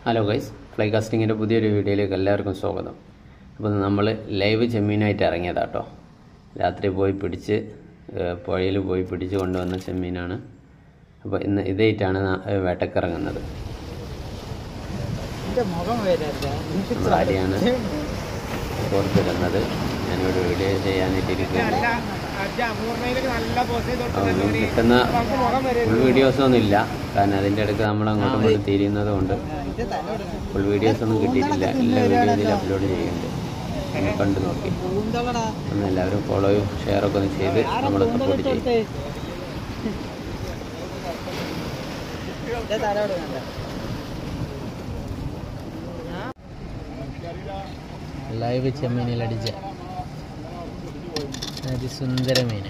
Hello guys, fly കാസ്റ്റിങ്ങിൻ്റെ പുതിയൊരു വീഡിയോയിലേക്ക് എല്ലാവർക്കും സ്വാഗതം. അപ്പോൾ നമ്മൾ ലൈവ് ചെമ്മീനായിട്ട് ഇറങ്ങിയതാട്ടോ. രാത്രി പോയി പിടിച്ച് പുഴയിൽ പോയി പിടിച്ച് കൊണ്ടുവന്ന ചെമ്മീനാണ്. അപ്പോൾ ഇന്ന് ഇതായിട്ടാണ് വേട്ടക്കിറങ്ങുന്നത്. നമ്മുടെ അരിയാണ് പുറത്തിരുന്നത്. ഞാനിവിടെ വീഡിയോ ചെയ്യാനായിട്ടിരിക്കുകയാണ്. കിട്ടുന്ന ഫുൾ വീഡിയോസൊന്നും ഇല്ല, കാരണം അതിൻ്റെ ഇടയ്ക്ക് നമ്മൾ അങ്ങോട്ടും ഇങ്ങോട്ടും തിരിയുന്നത് കൊണ്ട് ഫുൾ വീഡിയോസൊന്നും കിട്ടിയിട്ടില്ല. എല്ലാ വീഡിയോ ഇതിൽ അപ്ലോഡ് ചെയ്യുന്നുണ്ട്, ഒന്ന് കണ്ടു നോക്കി. ഒന്ന് എല്ലാവരും ഫോളോയും ഷെയറൊക്കെ ഒന്ന് ചെയ്ത് നമ്മൾ സപ്പോർട്ട് ചെയ്യും. ലൈവ് ചെമ്മീനിൽ അടിച്ച അതിസുന്ദര മീൻ.